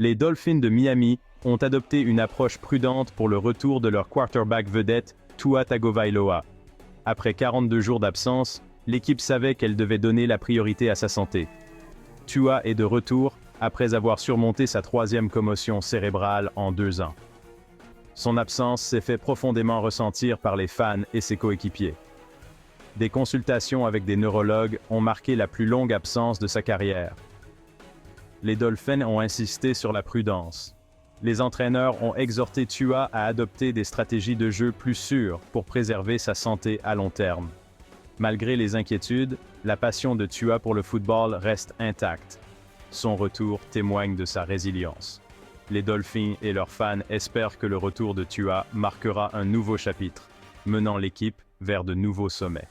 Les Dolphins de Miami ont adopté une approche prudente pour le retour de leur quarterback vedette, Tua Tagovailoa. Après 42 jours d'absence, l'équipe savait qu'elle devait donner la priorité à sa santé. Tua est de retour après avoir surmonté sa 3e commotion cérébrale en 2 ans. Son absence s'est fait profondément ressentir par les fans et ses coéquipiers. Des consultations avec des neurologues ont marqué la plus longue absence de sa carrière. Les Dolphins ont insisté sur la prudence. Les entraîneurs ont exhorté Tua à adopter des stratégies de jeu plus sûres pour préserver sa santé à long terme. Malgré les inquiétudes, la passion de Tua pour le football reste intacte. Son retour témoigne de sa résilience. Les Dolphins et leurs fans espèrent que le retour de Tua marquera un nouveau chapitre, menant l'équipe vers de nouveaux sommets.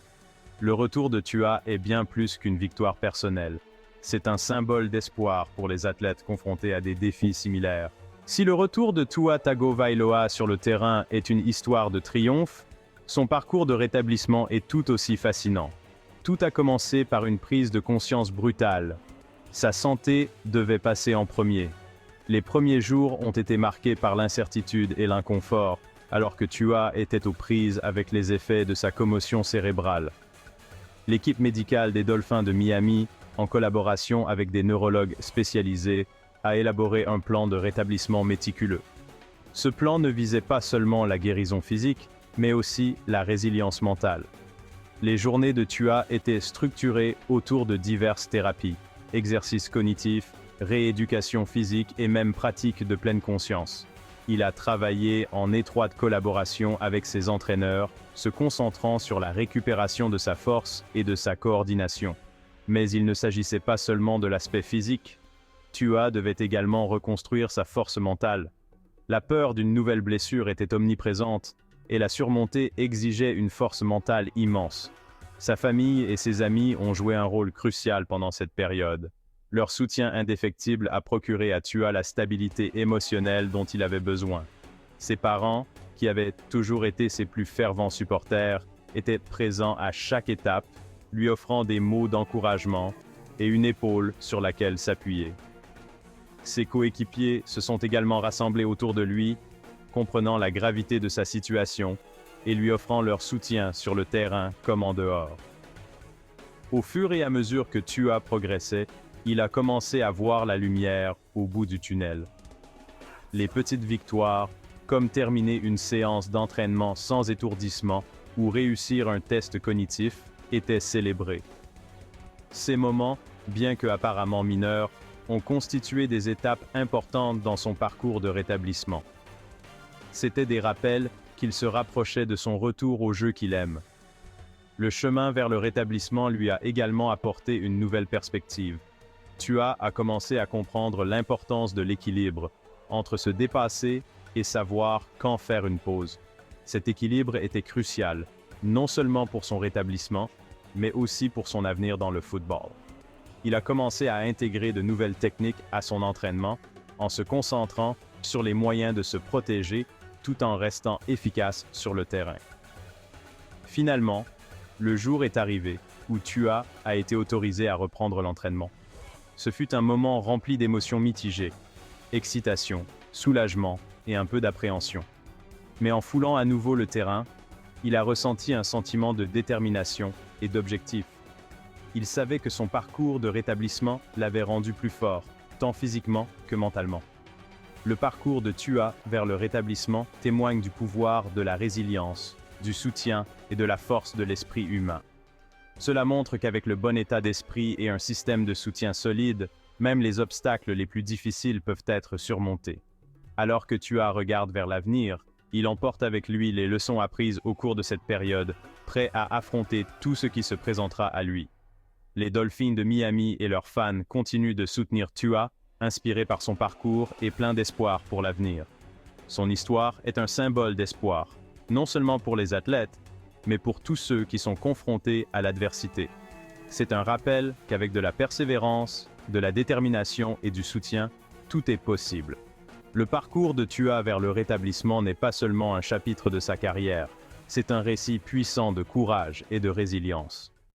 Le retour de Tua est bien plus qu'une victoire personnelle. C'est un symbole d'espoir pour les athlètes confrontés à des défis similaires. Si le retour de Tua Tagovailoa sur le terrain est une histoire de triomphe, son parcours de rétablissement est tout aussi fascinant. Tout a commencé par une prise de conscience brutale. Sa santé devait passer en premier. Les premiers jours ont été marqués par l'incertitude et l'inconfort, alors que Tua était aux prises avec les effets de sa commotion cérébrale. L'équipe médicale des Dolphins de Miami, en collaboration avec des neurologues spécialisés, a élaboré un plan de rétablissement méticuleux. Ce plan ne visait pas seulement la guérison physique, mais aussi la résilience mentale. Les journées de Tua étaient structurées autour de diverses thérapies, exercices cognitifs, rééducation physique et même pratiques de pleine conscience. Il a travaillé en étroite collaboration avec ses entraîneurs, se concentrant sur la récupération de sa force et de sa coordination. Mais il ne s'agissait pas seulement de l'aspect physique. Tua devait également reconstruire sa force mentale. La peur d'une nouvelle blessure était omniprésente, et la surmonter exigeait une force mentale immense. Sa famille et ses amis ont joué un rôle crucial pendant cette période. Leur soutien indéfectible a procuré à Tua la stabilité émotionnelle dont il avait besoin. Ses parents, qui avaient toujours été ses plus fervents supporters, étaient présents à chaque étape, lui offrant des mots d'encouragement et une épaule sur laquelle s'appuyer. Ses coéquipiers se sont également rassemblés autour de lui, comprenant la gravité de sa situation et lui offrant leur soutien sur le terrain comme en dehors. Au fur et à mesure que Tua progressait, il a commencé à voir la lumière au bout du tunnel. Les petites victoires, comme terminer une séance d'entraînement sans étourdissement ou réussir un test cognitif, étaient célébrés. Ces moments, bien que apparemment mineurs, ont constitué des étapes importantes dans son parcours de rétablissement. C'étaient des rappels qu'il se rapprochait de son retour au jeu qu'il aime. Le chemin vers le rétablissement lui a également apporté une nouvelle perspective. Tua a commencé à comprendre l'importance de l'équilibre entre se dépasser et savoir quand faire une pause. Cet équilibre était crucial, non seulement pour son rétablissement, mais aussi pour son avenir dans le football. Il a commencé à intégrer de nouvelles techniques à son entraînement, en se concentrant sur les moyens de se protéger tout en restant efficace sur le terrain. Finalement, le jour est arrivé où Tua a été autorisé à reprendre l'entraînement. Ce fut un moment rempli d'émotions mitigées, excitation, soulagement et un peu d'appréhension. Mais en foulant à nouveau le terrain, il a ressenti un sentiment de détermination et d'objectif. Il savait que son parcours de rétablissement l'avait rendu plus fort, tant physiquement que mentalement. Le parcours de Tua vers le rétablissement témoigne du pouvoir de la résilience, du soutien et de la force de l'esprit humain. Cela montre qu'avec le bon état d'esprit et un système de soutien solide, même les obstacles les plus difficiles peuvent être surmontés. Alors que Tua regarde vers l'avenir, il emporte avec lui les leçons apprises au cours de cette période, prêt à affronter tout ce qui se présentera à lui. Les Dolphins de Miami et leurs fans continuent de soutenir Tua, inspirés par son parcours et plein d'espoir pour l'avenir. Son histoire est un symbole d'espoir, non seulement pour les athlètes, mais pour tous ceux qui sont confrontés à l'adversité. C'est un rappel qu'avec de la persévérance, de la détermination et du soutien, tout est possible. Le parcours de Tua vers le rétablissement n'est pas seulement un chapitre de sa carrière, c'est un récit puissant de courage et de résilience.